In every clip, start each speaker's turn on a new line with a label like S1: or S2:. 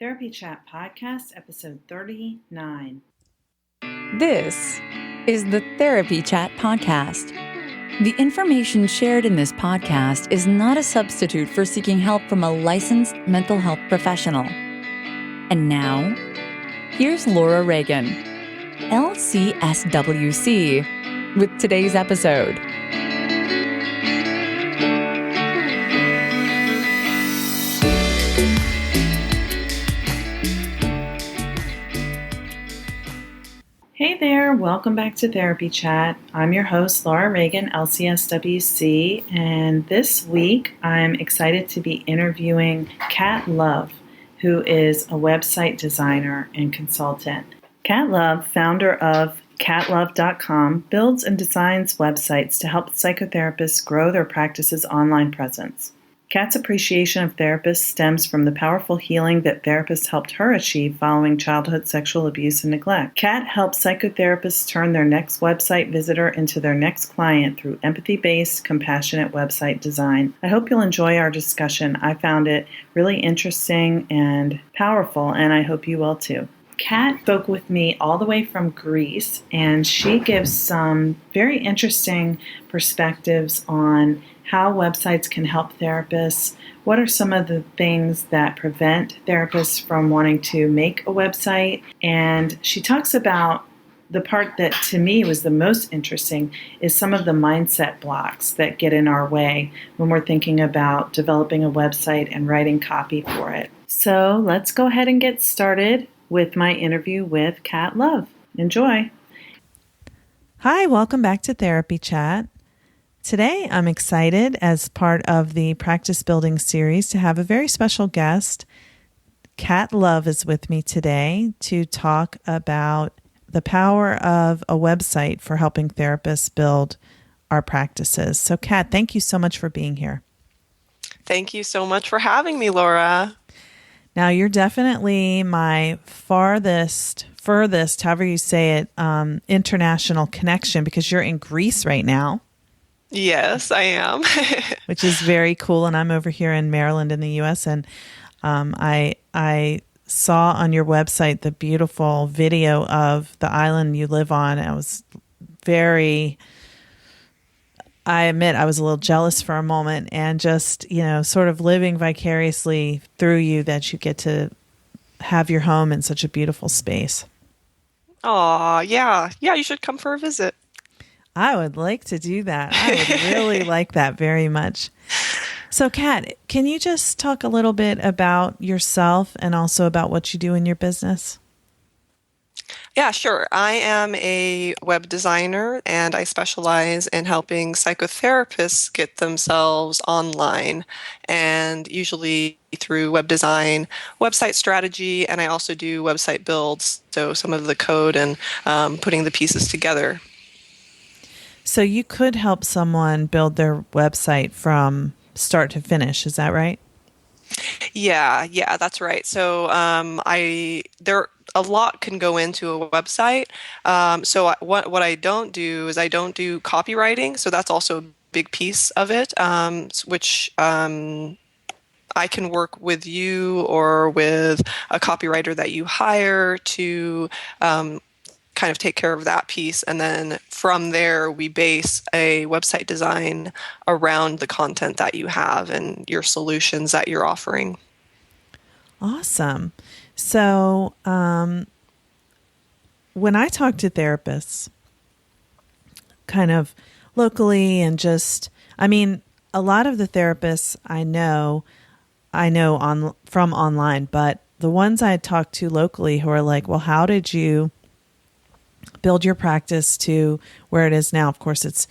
S1: Therapy Chat Podcast, episode 39.
S2: This is the Therapy Chat Podcast. The information shared in this podcast is not a substitute for seeking help from a licensed mental health professional. And now, here's Laura Reagan, LCSWC, with today's episode.
S1: Hey there, welcome back to Therapy Chat. I'm your host, Laura Reagan, LCSWC, and this week I'm excited to be interviewing Kat Love, who is a website designer and consultant. Kat Love, founder of katlove.com, builds and designs websites to help psychotherapists grow their practice's online presence. Kat's appreciation of therapists stems from the powerful healing that therapists helped her achieve following childhood sexual abuse and neglect. Kat helps psychotherapists turn their next website visitor into their next client through empathy-based, compassionate website design. I hope you'll enjoy our discussion. I found it really interesting and powerful, and I hope you will too. Kat spoke with me all the way from Greece, and she gives some very interesting perspectives on how websites can help therapists. What are some of the things that prevent therapists from wanting to make a website? And she talks about the part that to me was the most interesting is some of the mindset blocks that get in our way when we're thinking about developing a website and writing copy for it. So let's go ahead and get started with my interview with Kat Love. Enjoy.
S3: Hi, welcome back to Therapy Chat. Today, I'm excited as part of the Practice Building series to have a very special guest. Kat Love is with me today to talk about the power of a website for helping therapists build our practices. So, Kat, thank you so much for being here.
S4: Thank you so much for having me, Laura.
S3: Now, you're definitely my furthest, however you say it, international connection because you're in Greece right now.
S4: Yes, I am.
S3: Which is very cool. And I'm over here in Maryland in the U.S. And I saw on your website the beautiful video of the island you live on. I admit I was a little jealous for a moment and just, sort of living vicariously through you that you get to have your home in such a beautiful space.
S4: Aw, yeah. Yeah, you should come for a visit.
S3: I would like to do that. I would really like that very much. So, Kat, can you just talk a little bit about yourself and also about what you do in your business?
S4: Yeah, sure. I am a web designer and I specialize in helping psychotherapists get themselves online and usually through web design, website strategy, and I also do website builds, so some of the code and putting the pieces together.
S3: So you could help someone build their website from start to finish. Is that right?
S4: Yeah, that's right. So there a lot can go into a website. What I don't do is I don't do copywriting. So that's also a big piece of it, which I can work with you or with a copywriter that you hire to kind of take care of that piece. And then from there, we base a website design around the content that you have and your solutions that you're offering.
S3: Awesome. So when I talk to therapists, kind of locally and just, a lot of the therapists I know from online, but the ones I talk to locally who are like, well, how did you build your practice to where it is now? Of course, it's,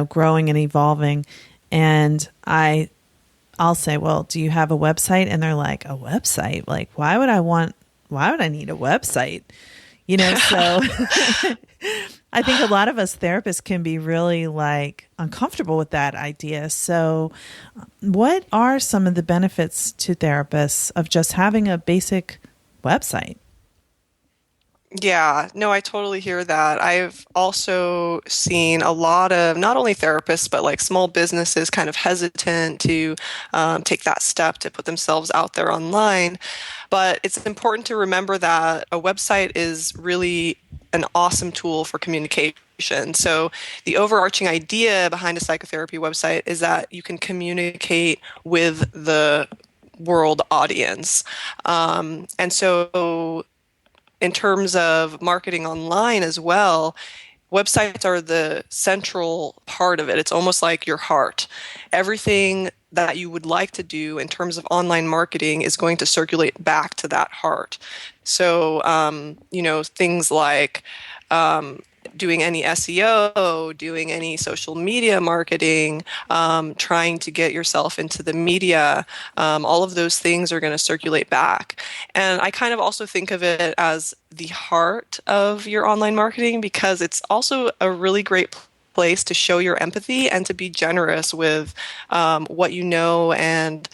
S3: growing and evolving. And I'll say, well, do you have a website? And they're like, a website? Like, why would I need a website? So I think a lot of us therapists can be really uncomfortable with that idea. So what are some of the benefits to therapists of just having a basic website?
S4: Yeah, no, I totally hear that. I've also seen a lot of not only therapists, but like small businesses kind of hesitant to take that step to put themselves out there online. But it's important to remember that a website is really an awesome tool for communication. So, the overarching idea behind a psychotherapy website is that you can communicate with the world audience. And so, in terms of marketing online as well, websites are the central part of it. It's almost like your heart. Everything that you would like to do in terms of online marketing is going to circulate back to that heart. So, things like doing any SEO, doing any social media marketing, trying to get yourself into the media, all of those things are going to circulate back. And I kind of also think of it as the heart of your online marketing because it's also a really great place to show your empathy and to be generous with what you know and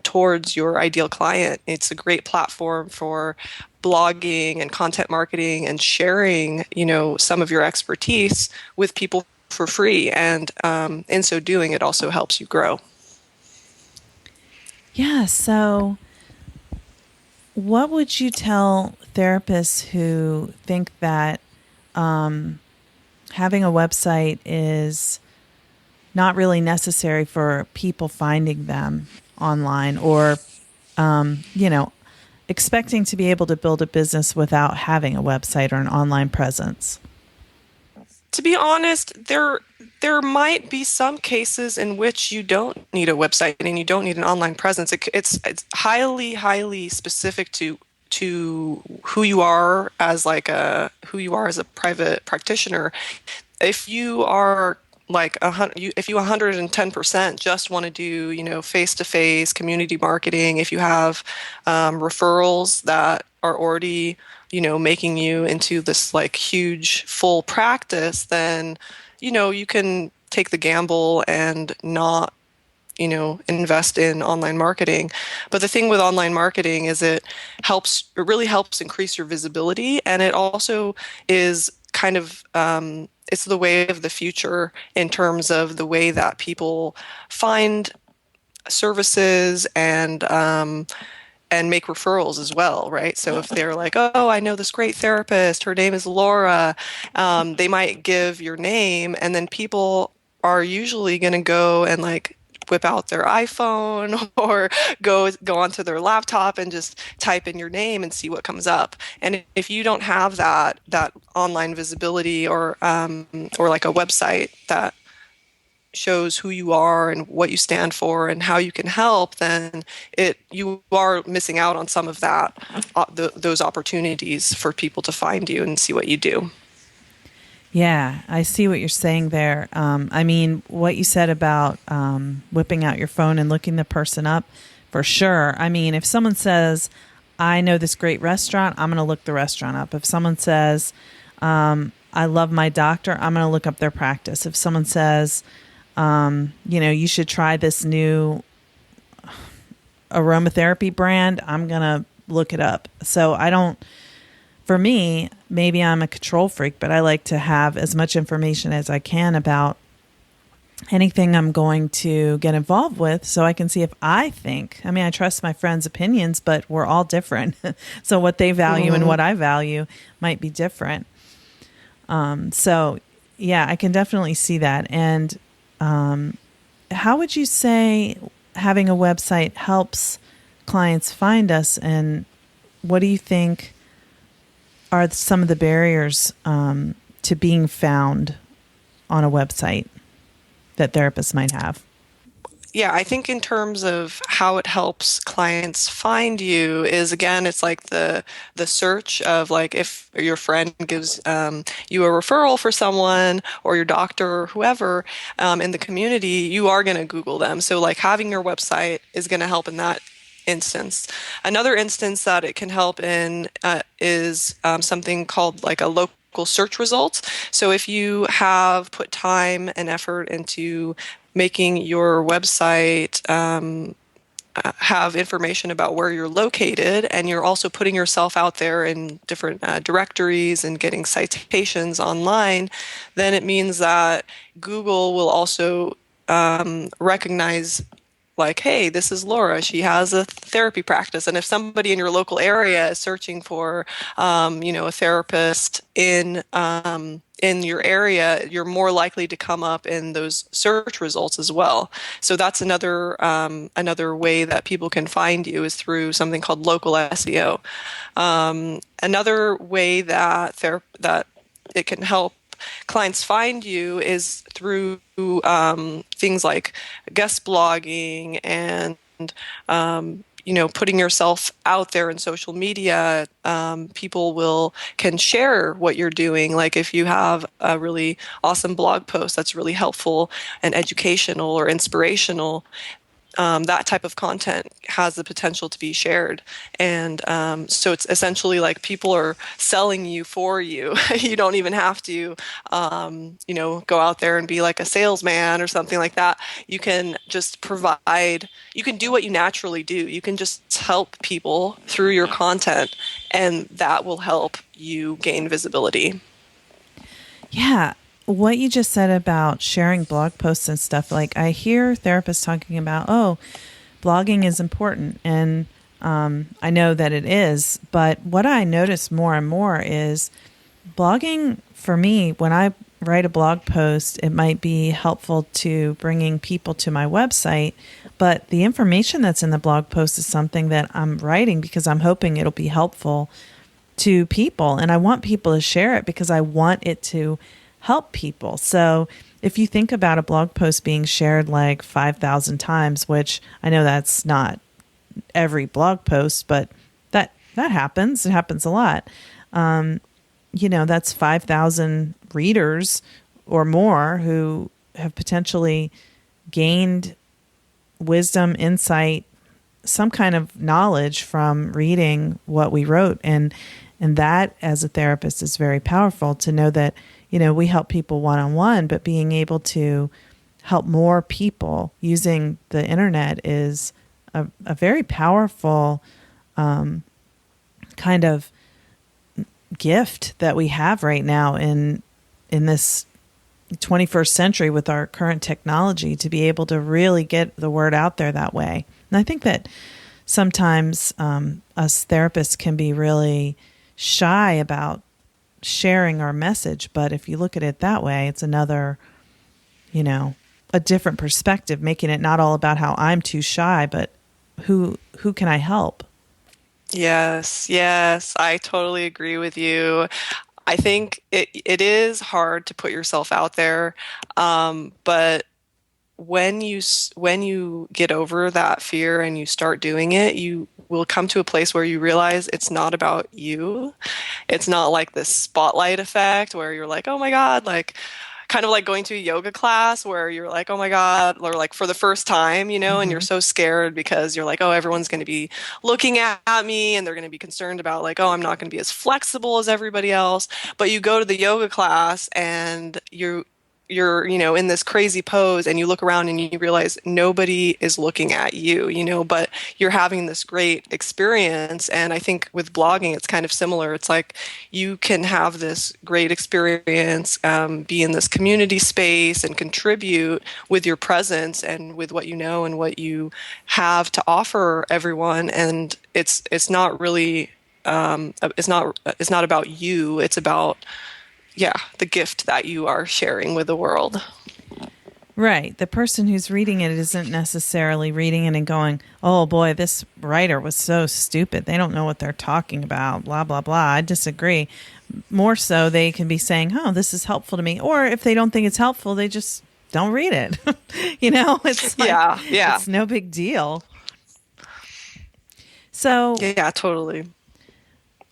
S4: towards your ideal client. It's a great platform for blogging and content marketing and sharing, some of your expertise with people for free. And in so doing, it also helps you grow.
S3: Yeah. So, what would you tell therapists who think that having a website is not really necessary for people finding them online or, you know, expecting to be able to build a business without having a website or an online presence?
S4: To be honest, there might be some cases in which you don't need a website and you don't need an online presence. It's highly specific to who you are as a private practitioner. If you are like if you 110% just want to do, face-to-face community marketing, if you have referrals that are already, making you into this like huge full practice, then, you can take the gamble and not, invest in online marketing. But the thing with online marketing is it really helps increase your visibility. And it also is kind of, it's the way of the future in terms of the way that people find services and make referrals as well, right? So if they're like, oh, I know this great therapist, her name is Laura, they might give your name, and then people are usually going to go and like whip out their iPhone or go onto their laptop and just type in your name and see what comes up. And if you don't have that online visibility or like a website that shows who you are and what you stand for and how you can help, then you are missing out on some of those opportunities for people to find you and see what you do.
S3: Yeah, I see what you're saying there. I mean, what you said about whipping out your phone and looking the person up, for sure. I mean, if someone says, I know this great restaurant, I'm going to look the restaurant up. If someone says, I love my doctor, I'm going to look up their practice. If someone says, you should try this new aromatherapy brand, I'm going to look it up. So for me, maybe I'm a control freak, but I like to have as much information as I can about anything I'm going to get involved with so I can see if I trust my friends' opinions, but we're all different. So what they value and what I value might be different. So yeah, I can definitely see that. And how would you say having a website helps clients find us? And what do you think are some of the barriers to being found on a website that therapists might have?
S4: Yeah, I think in terms of how it helps clients find you is, again, it's like the search of like if your friend gives you a referral for someone or your doctor or whoever in the community, you are going to Google them. So like having your website is going to help in that instance. Another instance that it can help in is something called like a local search results. So if you have put time and effort into making your website have information about where you're located, and you're also putting yourself out there in different directories and getting citations online, then it means that Google will also recognize, like, hey, this is Laura. She has a therapy practice. And if somebody in your local area is searching for, a therapist in your area, you're more likely to come up in those search results as well. So that's another way that people can find you is through something called local SEO. Another way that it can help clients find you is through things like guest blogging and putting yourself out there in social media. People can share what you're doing. Like if you have a really awesome blog post that's really helpful and educational or inspirational, that type of content has the potential to be shared. And so it's essentially like people are selling you for you. You don't even have to, go out there and be like a salesman or something like that. You can just you can do what you naturally do. You can just help people through your content, and that will help you gain visibility.
S3: Yeah. What you just said about sharing blog posts and stuff, like I hear therapists talking about, oh, blogging is important. And I know that it is. But what I notice more and more is blogging for me, when I write a blog post, it might be helpful to bringing people to my website. But the information that's in the blog post is something that I'm writing because I'm hoping it'll be helpful to people. And I want people to share it because I want it to help people. So if you think about a blog post being shared like 5,000 times, which I know that's not every blog post, but that happens. It happens a lot. That's 5,000 readers or more who have potentially gained wisdom, insight, some kind of knowledge from reading what we wrote. And that as a therapist is very powerful to know that we help people one-on-one, but being able to help more people using the internet is a very powerful kind of gift that we have right now in this 21st century with our current technology, to be able to really get the word out there that way. And I think that sometimes us therapists can be really shy about sharing our message, but if you look at it that way, it's another, a different perspective, making it not all about how I'm too shy, but who can I help?
S4: Yes, I totally agree with you. I think it is hard to put yourself out there, but when you get over that fear and you start doing it, you will come to a place where you realize it's not about you. It's not like this spotlight effect where you're like, oh my God, like kind of like going to a yoga class where you're like, oh my God, or like for the first time, and you're so scared because you're like, oh, everyone's going to be looking at me and they're going to be concerned about like, oh, I'm not going to be as flexible as everybody else. But you go to the yoga class and you're in this crazy pose and you look around and you realize nobody is looking at you, but you're having this great experience. And I think with blogging, it's kind of similar. It's like you can have this great experience, be in this community space and contribute with your presence and with what you know and what you have to offer everyone. And it's not really, it's not about you. It's about the gift that you are sharing with the world.
S3: Right. The person who's reading it isn't necessarily reading it and going, oh boy, this writer was so stupid. They don't know what they're talking about, blah, blah, blah. I disagree. More so, they can be saying, oh, this is helpful to me. Or if they don't think it's helpful, they just don't read it. It's like, it's no big deal. So,
S4: yeah, totally.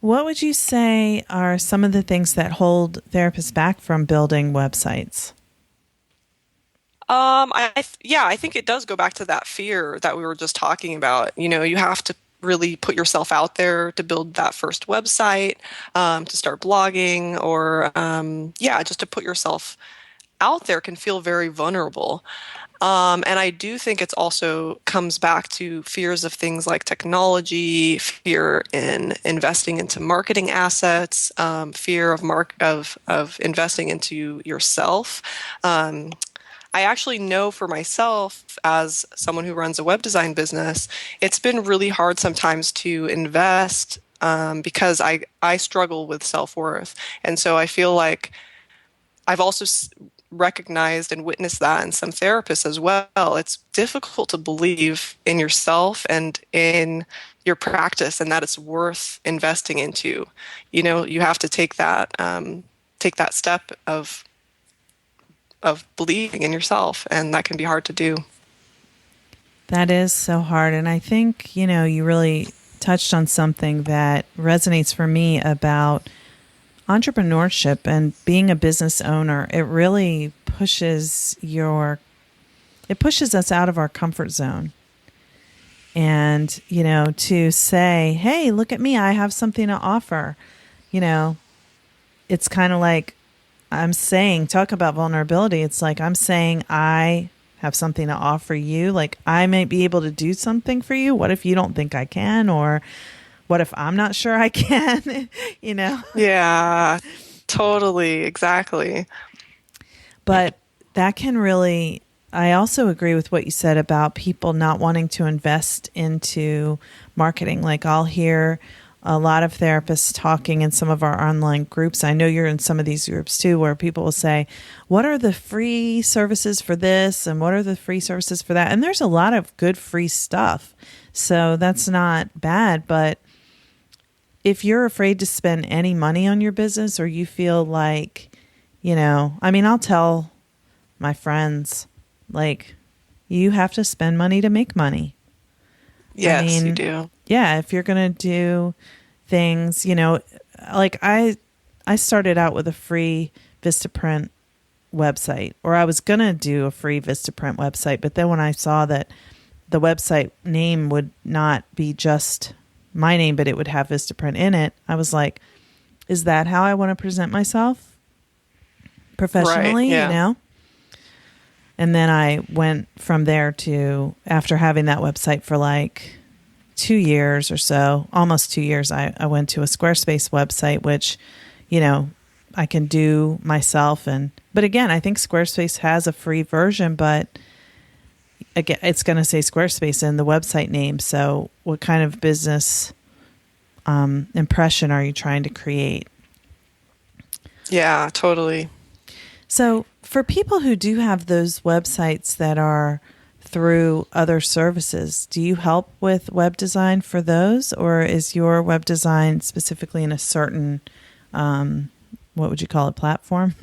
S3: What would you say are some of the things that hold therapists back from building websites?
S4: I think it does go back to that fear that we were just talking about. You have to really put yourself out there to build that first website, to start blogging, or just to put yourself out there can feel very vulnerable. And I do think it's also comes back to fears of things like technology, fear in investing into marketing assets, fear of of investing into yourself. I actually know for myself, as someone who runs a web design business, it's been really hard sometimes to invest because I struggle with self-worth. And so I feel like I've also recognized and witnessed that in some therapists as well. It's difficult to believe in yourself and in your practice, and that it's worth investing into. You know, you have to take that step of believing in yourself, and that can be hard to do.
S3: That is so hard. And I think, you really touched on something that resonates for me about entrepreneurship and being a business owner. It really pushes us out of our comfort zone. And, to say, hey, look at me, I have something to offer. It's kind of like I'm saying, talk about vulnerability. It's like I'm saying I have something to offer you. Like I might be able to do something for you. What if you don't think I can? Or what if I'm not sure I can?
S4: Yeah, totally. Exactly.
S3: But that can really, I also agree with what you said about people not wanting to invest into marketing. Like I'll hear a lot of therapists talking in some of our online groups. I know you're in some of these groups too, where people will say, what are the free services for this? And what are the free services for that? And there's a lot of good free stuff. So that's not bad. But if you're afraid to spend any money on your business, or you feel like, I'll tell my friends, like, you have to spend money to make money.
S4: Yes, you do.
S3: Yeah, if you're going to do things, like I started out with a free Vistaprint website, or I was going to do a free Vistaprint website. But then when I saw that the website name would not be just my name, but it would have Vistaprint in it, I was like, is that how I want to present myself professionally?
S4: Right, yeah.
S3: And then I went from there to, after having that website for like 2 years or so, almost 2 years, I went to a Squarespace website, which, I can do myself. But again, I think Squarespace has a free version, but again, it's going to say Squarespace in the website name. So what kind of business impression are you trying to create?
S4: Yeah, totally.
S3: So for people who do have those websites that are through other services, do you help with web design for those, or is your web design specifically in a certain, what would you call it, platform?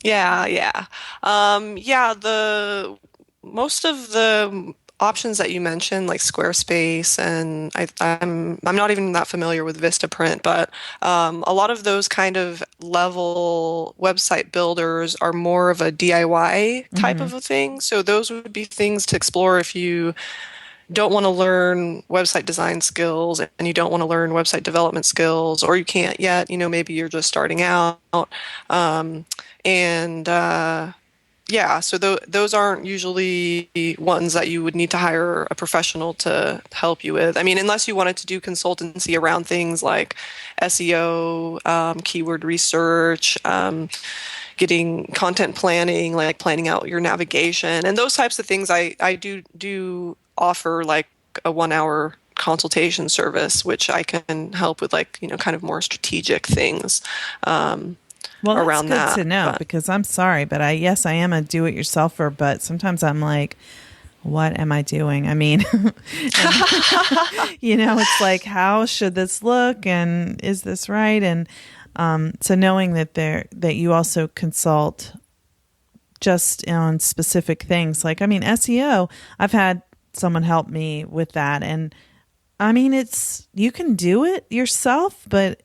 S4: Yeah, yeah. The most of the options that you mentioned, like Squarespace, and I'm not even that familiar with Vistaprint, but a lot of those kind of level website builders are more of a DIY type of a thing. So those would be things to explore if you don't want to learn website design skills and you don't want to learn website development skills, or you can't yet, maybe you're just starting out. Yeah, so those aren't usually ones that you would need to hire a professional to help you with. I mean, unless you wanted to do consultancy around things like SEO, keyword research, getting content planning, like planning out your navigation, and those types of things. I do offer like a 1 hour consultation service, which I can help with, like, kind of more strategic things.
S3: Well,
S4: around
S3: that's good
S4: that.
S3: to know,
S4: But
S3: because I'm sorry, but I am a do-it-yourselfer, but sometimes I'm like, what am I doing? I mean, it's like, how should this look, and is this right? And so knowing that you also consult just on specific things, like, I mean, SEO, I've had someone help me with that, and I mean, you can do it yourself, but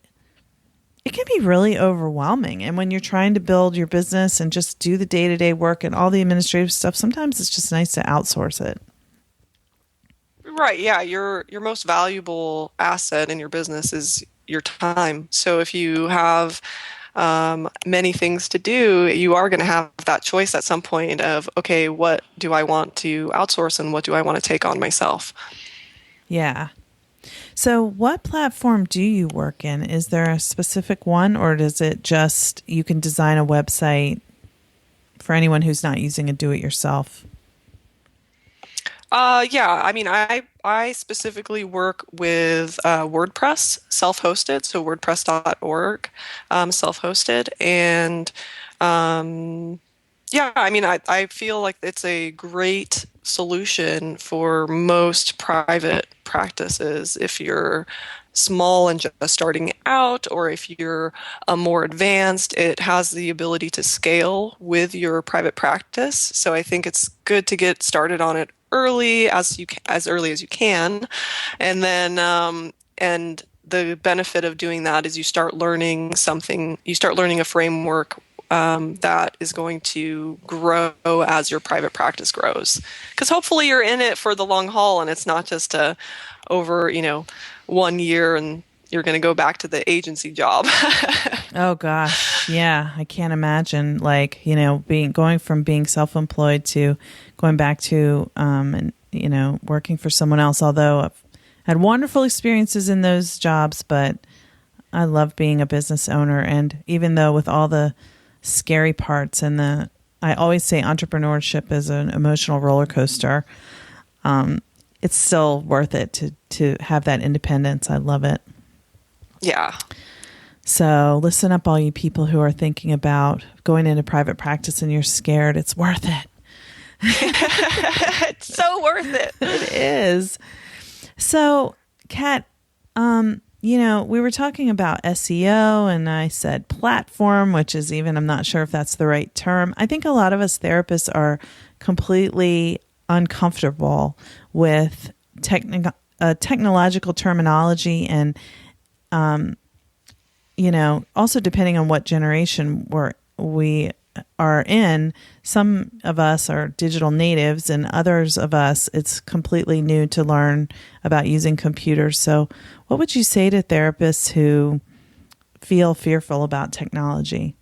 S3: it can be really overwhelming. And when you're trying to build your business and just do the day-to-day work and all the administrative stuff, sometimes it's just nice to outsource it.
S4: right, yeah, your most valuable asset in your business is your time. So if you have many things to do, you are going to have that choice at some point of, okay, what do I want to outsource and what do I want to take on myself?
S3: Yeah. So what platform do you work in? Is there a specific one, or does it just, you can design a website for anyone who's not using a do-it-yourself?
S4: Yeah, I mean, I specifically work with WordPress, self-hosted, so WordPress.org, self-hosted, and yeah, I mean, I feel like it's a great solution for most private practices if you're small and just starting out, or if you're more advanced, it has the ability to scale with your private practice. So I think it's good to get started on it early as early as you can, and then and the benefit of doing that is you start learning something. You start learning a framework that is going to grow as your private practice grows. Because hopefully you're in it for the long haul, and it's not just over 1 year and you're going to go back to the agency job.
S3: Oh gosh, yeah, I can't imagine going from being self-employed to going back to and working for someone else. Although I've had wonderful experiences in those jobs, but I love being a business owner. And even though with all the scary parts and I always say entrepreneurship is an emotional roller coaster. It's still worth it to have that independence. I love it.
S4: Yeah.
S3: So listen up, all you people who are thinking about going into private practice and you're scared. It's worth it.
S4: It's so worth it.
S3: It is. So, Kat, we were talking about SEO, and I said platform, which is I'm not sure if that's the right term. I think a lot of us therapists are completely uncomfortable with technological terminology, and also depending on what generation we are in. Some of us are digital natives, and others of us, it's completely new to learn about using computers. So what would you say to therapists who feel fearful about technology?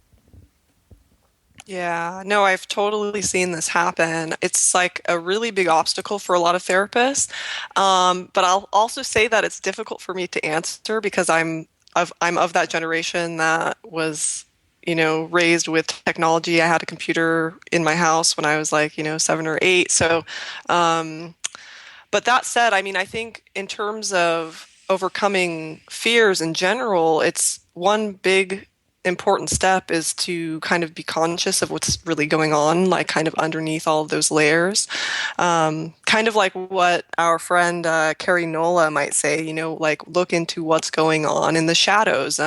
S4: Yeah, no, I've totally seen this happen. It's like a really big obstacle for a lot of therapists. But I'll also say that it's difficult for me to answer because I'm of that generation that was, raised with technology. I had a computer in my house when I was like, 7 or 8. So, but that said, I mean, I think in terms of overcoming fears in general, it's one big important step is to kind of be conscious of what's really going on, like kind of underneath all of those layers. Kind of like what our friend Carrie Nola might say, like look into what's going on in the shadows.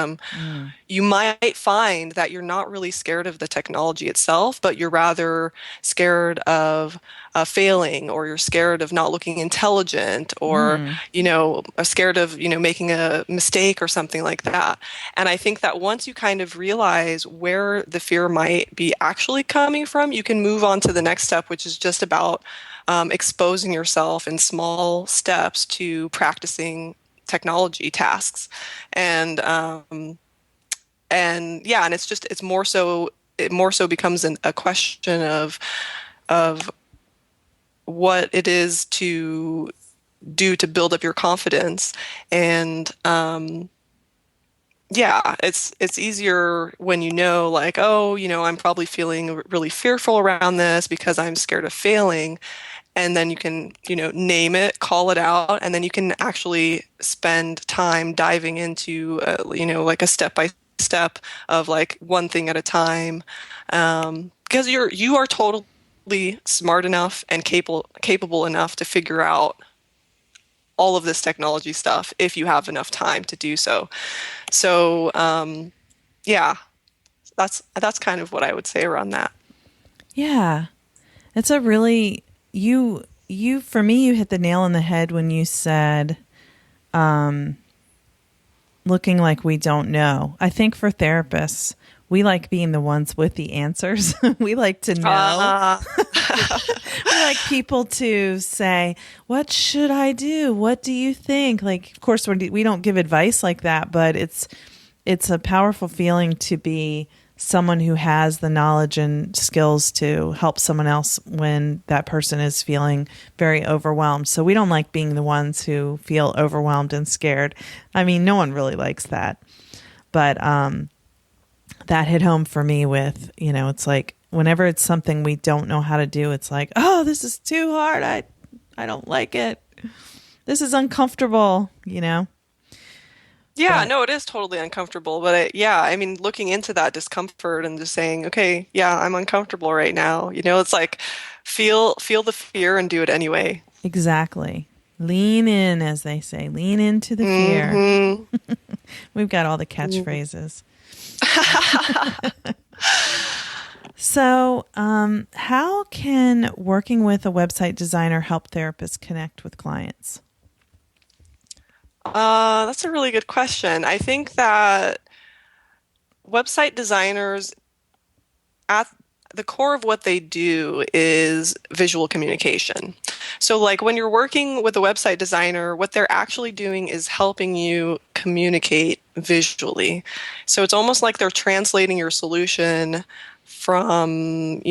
S4: You might find that you're not really scared of the technology itself, but you're rather scared of failing, or you're scared of not looking intelligent, or are scared of making a mistake or something like that. And I think that once you kind of realize where the fear might be actually coming from, you can move on to the next step, which is just about exposing yourself in small steps to practicing technology tasks. And yeah, and it's more so becomes a question of what it is to do to build up your confidence. And yeah, it's easier when like, I'm probably feeling really fearful around this because I'm scared of failing. And then you can, name it, call it out, and then you can actually spend time diving into, like a step by step of like one thing at a time, because you are totally smart enough and capable enough to figure out all of this technology stuff if you have enough time to do so. So yeah, that's kind of what I would say around that.
S3: Yeah, it's a really for me, you hit the nail on the head when you said looking like we don't know. I think for therapists, we like being the ones with the answers. We like to know. We like people to say, what should I do? What do you think? Like, of course, we don't give advice like that, but it's it's a powerful feeling to be someone who has the knowledge and skills to help someone else when that person is feeling very overwhelmed. So we don't like being the ones who feel overwhelmed and scared. I mean, no one really likes that. But that hit home for me with, it's like whenever it's something we don't know how to do, it's like, oh, this is too hard. I don't like it. This is uncomfortable,
S4: Yeah,
S3: But
S4: no, it is totally uncomfortable, but I mean, looking into that discomfort and just saying, okay, yeah, I'm uncomfortable right now. It's like feel the fear and do it anyway.
S3: exactly. Lean in, as they say, lean into the fear.
S4: Hmm.
S3: We've got all the catchphrases. So, how can working with a website designer help therapists connect with clients?
S4: That's a really good question. I think that website designers, at the core of what they do is visual communication. So, like when you're working with a website designer, what they're actually doing is helping you communicate visually. So, it's almost like they're translating your solution from,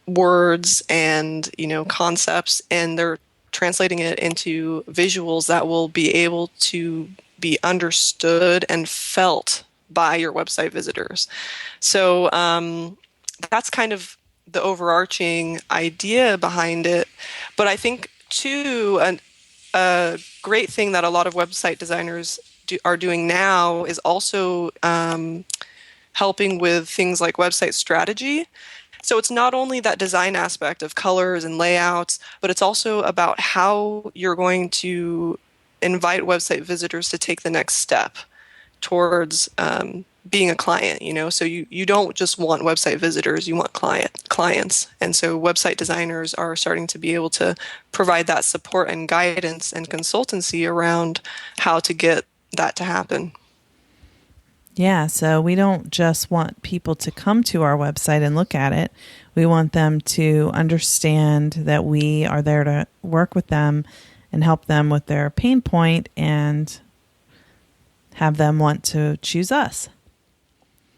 S4: words and, concepts, and they're translating it into visuals that will be able to be understood and felt by your website visitors. So, that's kind of the overarching idea behind it. But I think, too, a great thing that a lot of website designers are doing now is also helping with things like website strategy. So it's not only that design aspect of colors and layouts, but it's also about how you're going to invite website visitors to take the next step towards being a client, so you don't just want website visitors, you want clients. And so website designers are starting to be able to provide that support and guidance and consultancy around how to get that to happen.
S3: Yeah, so we don't just want people to come to our website and look at it. We want them to understand that we are there to work with them and help them with their pain point and have them want to choose us.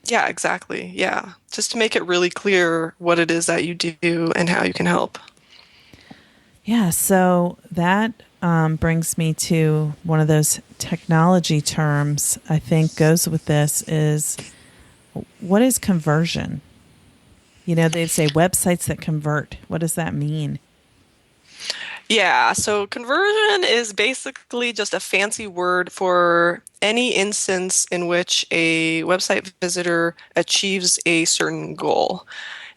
S4: Yeah, exactly. Yeah. Just to make it really clear what it is that you do and how you can help.
S3: Yeah, so that brings me to one of those technology terms I think goes with this is, what is conversion? They say websites that convert. What does that mean?
S4: Yeah, so conversion is basically just a fancy word for any instance in which a website visitor achieves a certain goal.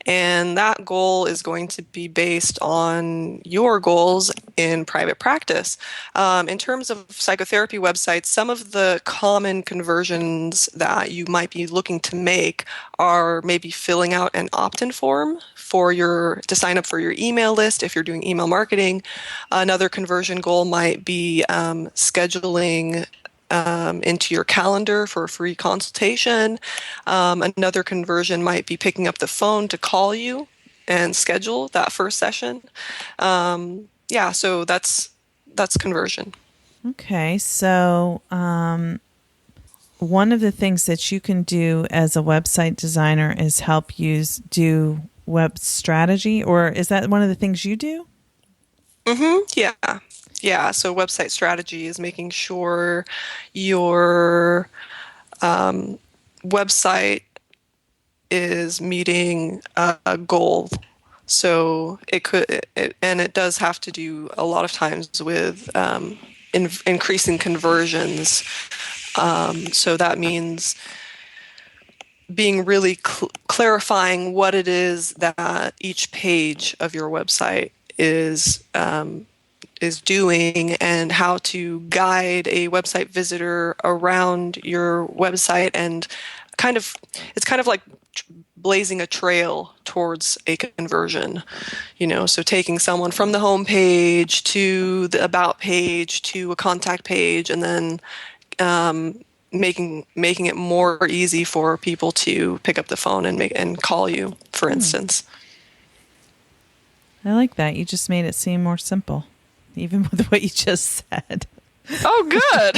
S4: And that goal is going to be based on your goals in private practice. In terms of psychotherapy websites, some of the common conversions that you might be looking to make are maybe filling out an opt-in form to sign up for your email list if you're doing email marketing. Another conversion goal might be scheduling into your calendar for a free consultation. Another conversion might be picking up the phone to call you and schedule that first session. So that's conversion.
S3: Okay, so one of the things that you can do as a website designer is help do web strategy, or is that one of the things you do?
S4: Mm-hmm. Yeah. Yeah. So website strategy is making sure your website is meeting a goal. So it does have to do a lot of times with increasing conversions. So that means being really clarifying what it is that each page of your website is doing and how to guide a website visitor around your website, and it's kind of like blazing a trail towards a conversion, so taking someone from the home page to the about page to a contact page, and then making it more easy for people to pick up the phone and call you, for instance.
S3: I like that. You just made it seem more simple, even with what you just said.
S4: Oh, good.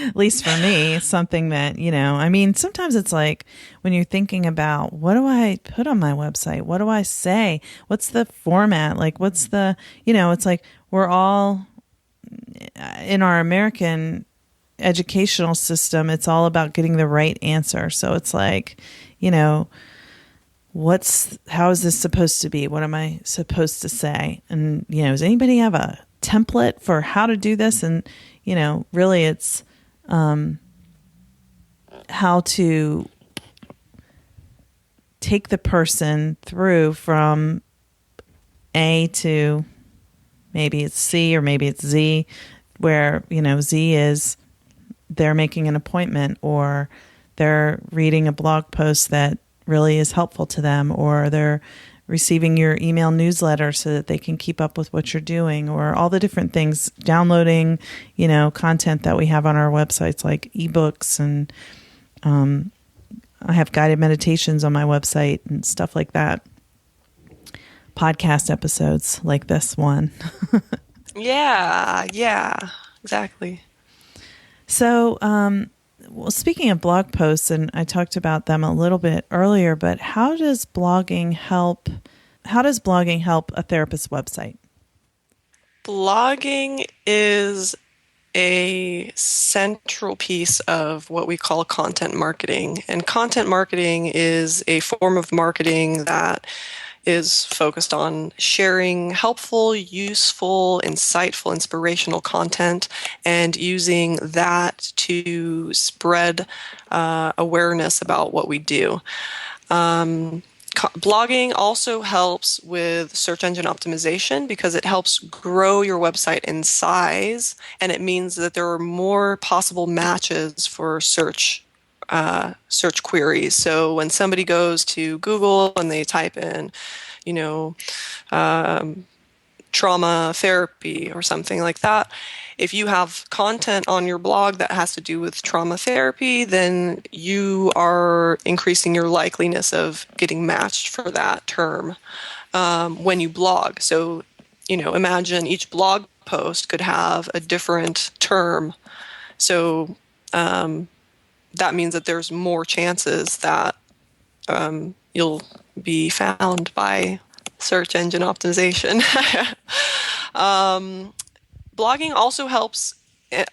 S3: At least for me, something that, I mean, sometimes it's like when you're thinking about what do I put on my website? What do I say? What's the format? Like, what's the, it's like we're all in our American educational system, it's all about getting the right answer. So it's like, how is this supposed to be? What am I supposed to say? And, does anybody have a template for how to do this? And, really it's how to take the person through from A to maybe it's C or maybe it's Z, where, Z is they're making an appointment or they're reading a blog post that really is helpful to them, or they're receiving your email newsletter so that they can keep up with what you're doing, or all the different things, downloading, content that we have on our websites like ebooks, and I have guided meditations on my website and stuff like that. Podcast episodes like this one.
S4: Yeah, exactly.
S3: So, well, speaking of blog posts, and I talked about them a little bit earlier, but how does blogging help a therapist's website?
S4: Blogging is a central piece of what we call content marketing. And content marketing is a form of marketing that is focused on sharing helpful, useful, insightful, inspirational content and using that to spread awareness about what we do. Blogging also helps with search engine optimization because it helps grow your website in size, and it means that there are more possible matches for search queries. So when somebody goes to Google and they type in, trauma therapy or something like that, if you have content on your blog that has to do with trauma therapy, then you are increasing your likeliness of getting matched for that term when you blog. So, imagine each blog post could have a different term. So that means that there's more chances that you'll be found by search engine optimization. Blogging also helps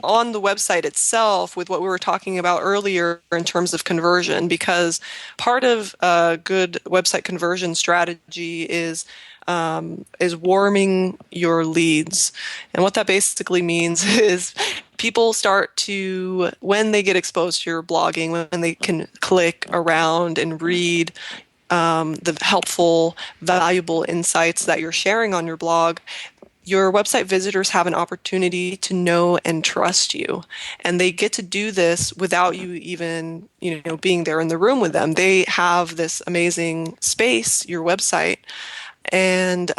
S4: on the website itself with what we were talking about earlier in terms of conversion, because part of a good website conversion strategy is warming your leads. And what that basically means is people start to, when they get exposed to your blogging, when they can click around and read the helpful, valuable insights that you're sharing on your blog, your website visitors have an opportunity to know and trust you. And they get to do this without you even, being there in the room with them. They have this amazing space, your website, and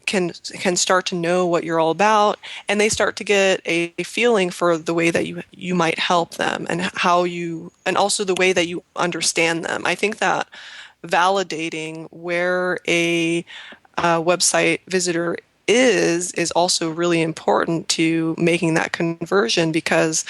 S4: can start to know what you're all about, and they start to get a feeling for the way that you might help them and and also the way that you understand them. I think that validating where a website visitor is also really important to making that conversion, because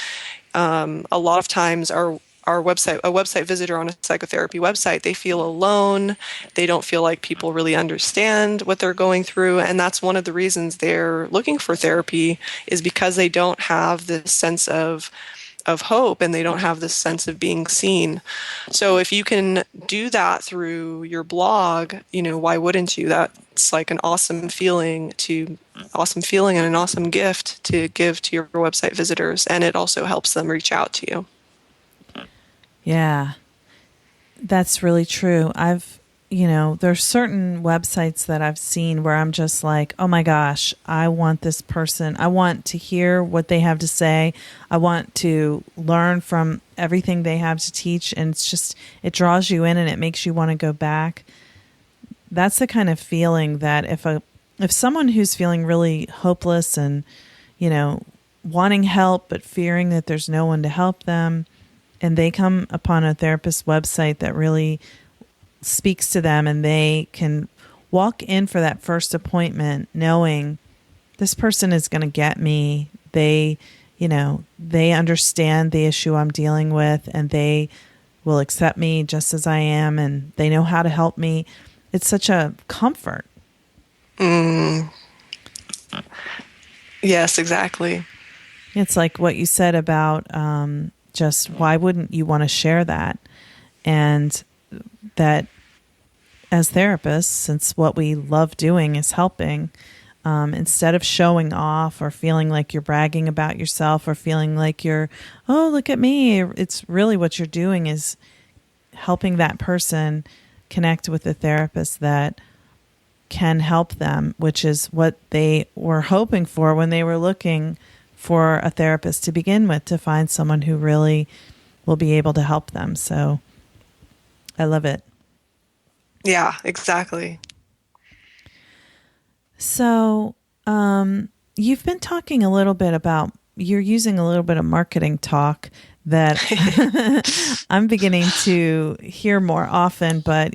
S4: a lot of times a website visitor on a psychotherapy website, they feel alone. They don't feel like people really understand what they're going through. And that's one of the reasons they're looking for therapy, is because they don't have this sense of hope, and they don't have this sense of being seen. So if you can do that through your blog, why wouldn't you? That's like an awesome feeling and an awesome gift to give to your website visitors. And it also helps them reach out to you.
S3: Yeah, that's really true. There's certain websites that I've seen where I'm just like, oh my gosh, I want this person. I want to hear what they have to say. I want to learn from everything they have to teach. And it draws you in and it makes you want to go back. That's the kind of feeling that if someone who's feeling really hopeless and, wanting help, but fearing that there's no one to help them, and they come upon a therapist website that really speaks to them, and they can walk in for that first appointment knowing this person is going to get me. They, they understand the issue I'm dealing with and they will accept me just as I am and they know how to help me. It's such a comfort.
S4: Yes, exactly.
S3: It's like what you said about just why wouldn't you want to share that? And that as therapists, since what we love doing is helping, instead of showing off or feeling like you're bragging about yourself or feeling like oh, look at me, it's really what you're doing is helping that person connect with a therapist that can help them, which is what they were hoping for when they were looking for a therapist to begin with, to find someone who really will be able to help them. So I love it.
S4: Yeah, exactly.
S3: So you've been talking a little bit about, you're using a little bit of marketing talk that I'm beginning to hear more often, but,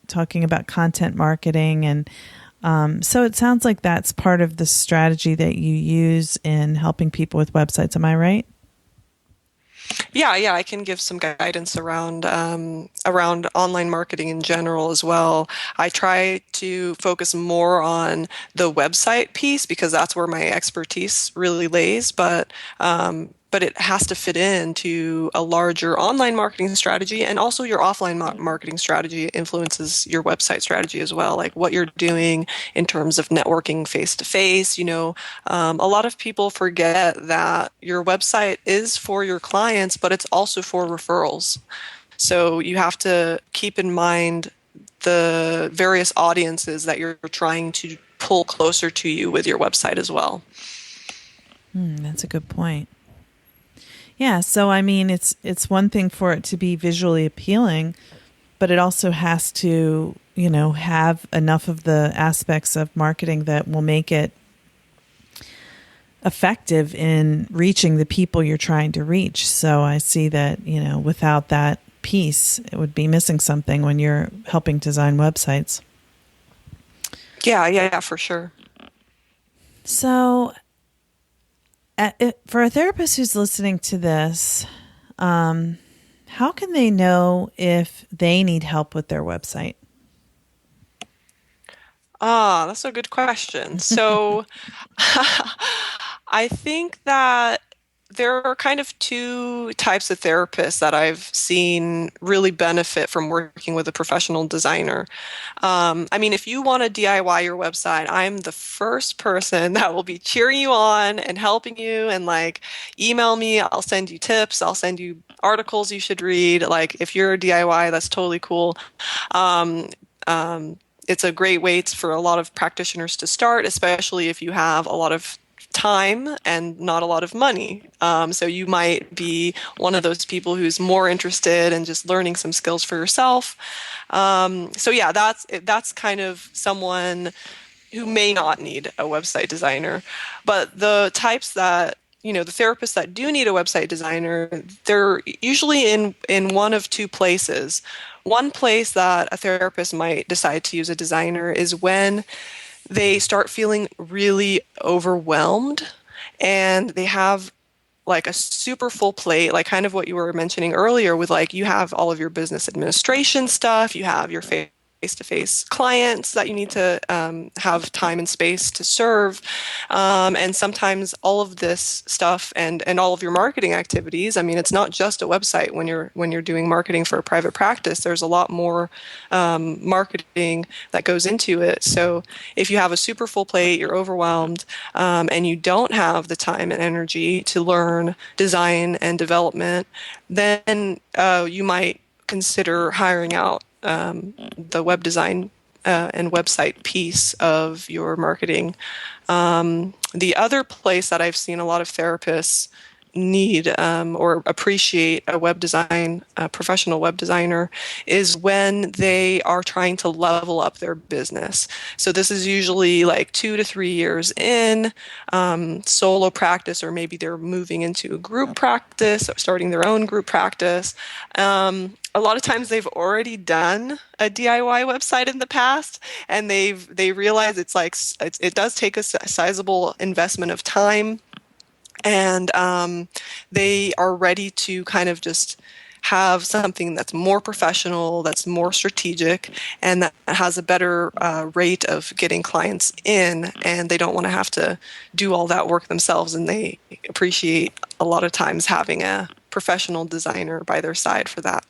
S3: talking about content marketing. And so it sounds like that's part of the strategy that you use in helping people with websites. Am I right?
S4: Yeah, I can give some guidance around online marketing in general as well. I try to focus more on the website piece because that's where my expertise really lays, but it has to fit into a larger online marketing strategy, and also your offline marketing strategy influences your website strategy as well, like what you're doing in terms of networking face to face. A lot of people forget that your website is for your clients, but it's also for referrals. So you have to keep in mind the various audiences that you're trying to pull closer to you with your website as well.
S3: That's a good point. Yeah, so I mean, it's one thing for it to be visually appealing, but it also has to, have enough of the aspects of marketing that will make it effective in reaching the people you're trying to reach. So I see that, without that piece, it would be missing something when you're helping design websites.
S4: Yeah, for sure.
S3: So for a therapist who's listening to this, how can they know if they need help with their website?
S4: That's a good question. So I think that there are kind of two types of therapists that I've seen really benefit from working with a professional designer. If you want to DIY your website, I'm the first person that will be cheering you on and helping you, and email me. I'll send you tips. I'll send you articles you should read. Like if you're a DIY, that's totally cool. It's a great way for a lot of practitioners to start, especially if you have a lot of time and not a lot of money. So you might be one of those people who's more interested in just learning some skills for yourself. That's kind of someone who may not need a website designer. But the types that, the therapists that do need a website designer, they're usually in one of two places. One place that a therapist might decide to use a designer is when they start feeling really overwhelmed and they have like a super full plate, like kind of what you were mentioning earlier with you have all of your business administration stuff, you have your face-to-face clients that you need to have time and space to serve. And sometimes all of this stuff and all of your marketing activities, it's not just a website when you're doing marketing for a private practice. There's a lot more marketing that goes into it. So if you have a super full plate, you're overwhelmed, and you don't have the time and energy to learn design and development, then you might consider hiring out the web design and website piece of your marketing. The other place that I've seen a lot of therapists need or appreciate a professional web designer is when they are trying to level up their business. So this is usually 2 to 3 years in solo practice, or maybe they're moving into a group practice or starting their own group practice. A lot of times they've already done a DIY website in the past, and they realize it does take a sizable investment of time And they are ready to kind of just have something that's more professional, that's more strategic, and that has a better rate of getting clients in, and they don't want to have to do all that work themselves, and they appreciate a lot of times having a professional designer by their side for that.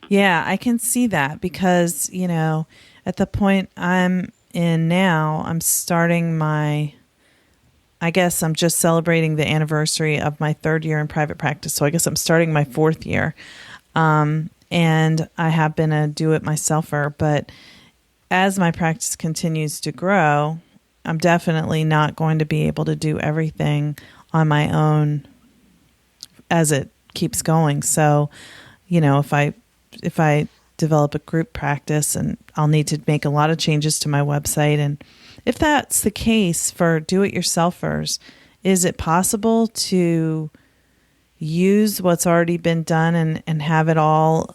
S3: Yeah, I can see that because, at the point I'm in now, I guess I'm just celebrating the anniversary of my 3rd year in private practice. So I guess I'm starting my 4th year. And I have been a do-it-myselfer, but as my practice continues to grow, I'm definitely not going to be able to do everything on my own as it keeps going. So, if I develop a group practice, and I'll need to make a lot of changes to my website. And if that's the case for do-it-yourselfers, is it possible to use what's already been done and have it all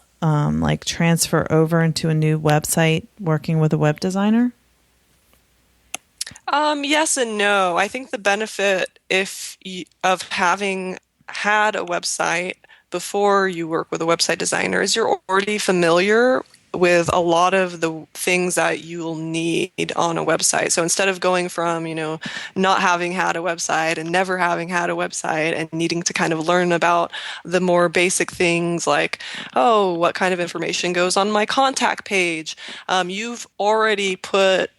S3: transfer over into a new website working with a web designer?
S4: Yes and no. I think the benefit of having had a website before you work with a website designer is you're already familiar with a lot of the things that you'll need on a website. So instead of going from, not having had a website and never having had a website and needing to kind of learn about the more basic things like, what kind of information goes on my contact page, you've already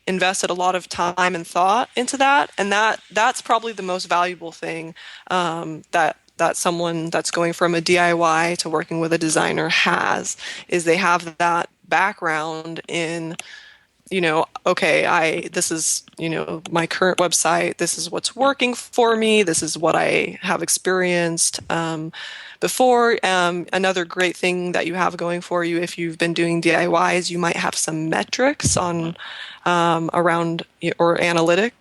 S4: invested a lot of time and thought into that. And that's probably the most valuable thing that someone that's going from a DIY to working with a designer is they have that background in, this is, my current website, this is what's working for me, this is what I have experienced before. Another great thing that you have going for you if you've been doing DIYs, you might have some metrics on around or analytics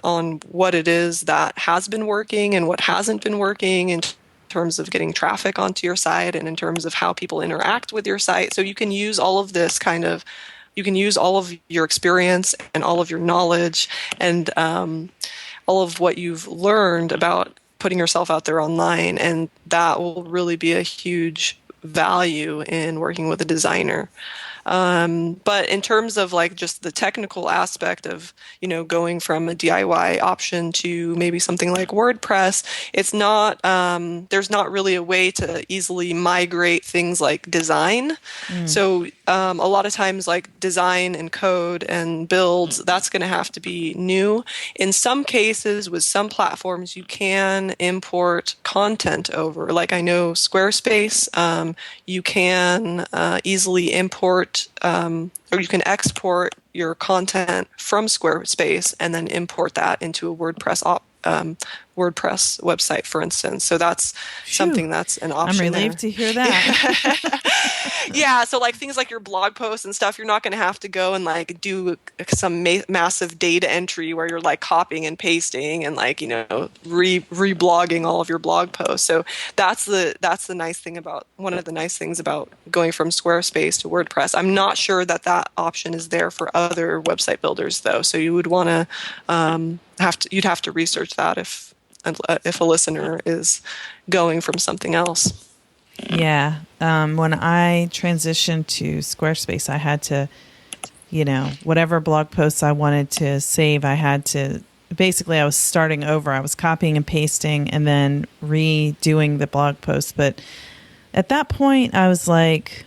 S4: on what it is that has been working and what hasn't been working in terms of getting traffic onto your site and in terms of how people interact with your site. So you can use all of this you can use all of your experience and all of your knowledge and all of what you've learned about putting yourself out there online, and that will really be a huge value in working with a designer. But in terms of just the technical aspect of, going from a DIY option to maybe something like WordPress, it's not, there's not really a way to easily migrate things like design. So a lot of times design and code and builds, that's going to have to be new. In some cases, with some platforms, you can import content over. I know Squarespace, you can easily import or you can export your content from Squarespace and then import that into a WordPress website, for instance. So that's something that's an option.
S3: I'm relieved to hear that.
S4: Yeah, so things like your blog posts and stuff, you're not going to have to go and do some massive data entry where you're copying and pasting and reblogging all of your blog posts. So that's the nice thing one of the nice things about going from Squarespace to WordPress. I'm not sure that option is there for other website builders though. So you would want to you'd have to research that if a listener is going from something else.
S3: Yeah. When I transitioned to Squarespace, I had to, whatever blog posts I wanted to save, I was starting over. I was copying and pasting and then redoing the blog post. But at that point, I was like,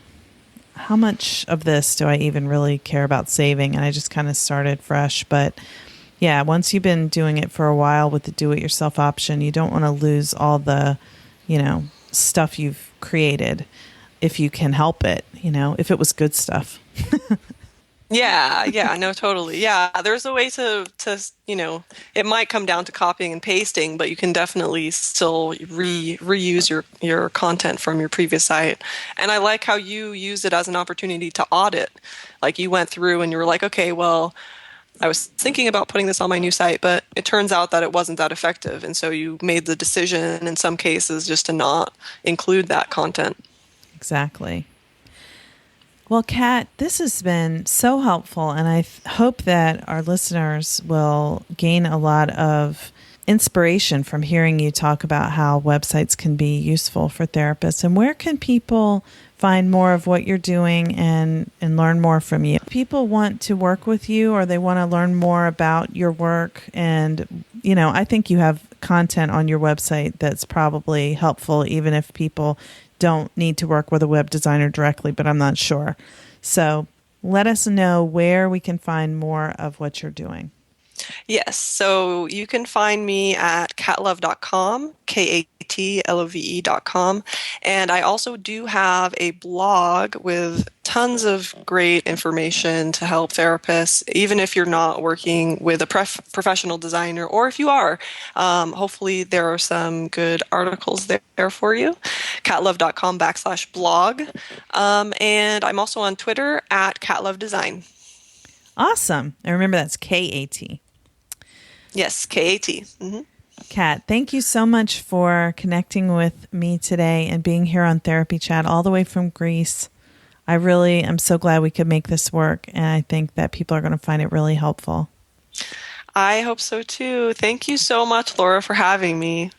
S3: how much of this do I even really care about saving? And I just kind of started fresh. But yeah, once you've been doing it for a while with the do-it-yourself option, you don't want to lose all the, stuff you've created if you can help it, if it was good stuff.
S4: Yeah, no, totally. Yeah, there's a way to it might come down to copying and pasting, but you can definitely still reuse your content from your previous site. And I like how you use it as an opportunity to audit. You went through and you were like, okay, well, I was thinking about putting this on my new site, but it turns out that it wasn't that effective. And so you made the decision in some cases just to not include that content.
S3: Exactly. Well, Kat, this has been so helpful, and I hope that our listeners will gain a lot of inspiration from hearing you talk about how websites can be useful for therapists. And where can people find more of what you're doing and learn more from you? People want to work with you, or they want to learn more about your work. And, I think you have content on your website that's probably helpful, even if people don't need to work with a web designer directly, but I'm not sure. So let us know where we can find more of what you're doing.
S4: Yes, so you can find me at katlove.com, katlove.com, and I also do have a blog with tons of great information to help therapists, even if you're not working with a professional designer, or if you are. Hopefully there are some good articles there for you. katlove.com/blog, and I'm also on Twitter at katlovedesign.
S3: Awesome. And remember, that's KAT.
S4: Yes, KAT. Mm-hmm.
S3: Kat, thank you so much for connecting with me today and being here on Therapy Chat all the way from Greece. I really am so glad we could make this work, and I think that people are going to find it really helpful.
S4: I hope so too. Thank you so much, Laura, for having me.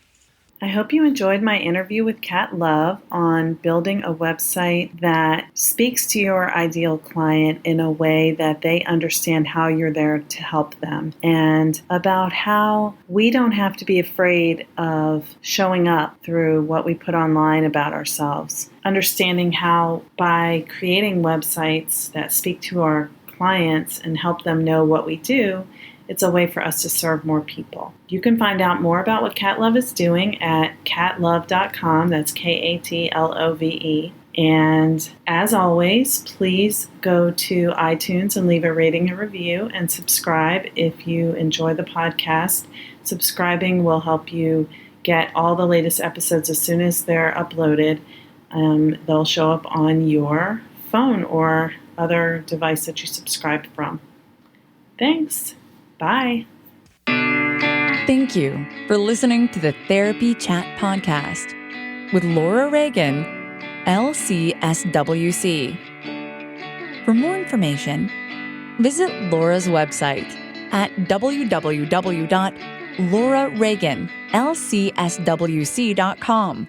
S1: I hope you enjoyed my interview with Kat Love on building a website that speaks to your ideal client in a way that they understand how you're there to help them, and about how we don't have to be afraid of showing up through what we put online about ourselves. Understanding how by creating websites that speak to our clients and help them know what we do, it's a way for us to serve more people. You can find out more about what Kat Love is doing at katlove.com. That's KATLOVE. And as always, please go to iTunes and leave a rating and review, and subscribe if you enjoy the podcast. Subscribing will help you get all the latest episodes as soon as they're uploaded. They'll show up on your phone or other device that you subscribe from. Thanks. Bye.
S2: Thank you for listening to the Therapy Chat Podcast with Laura Reagan, LCSWC. For more information, visit Laura's website at www.laurareaganlcswc.com.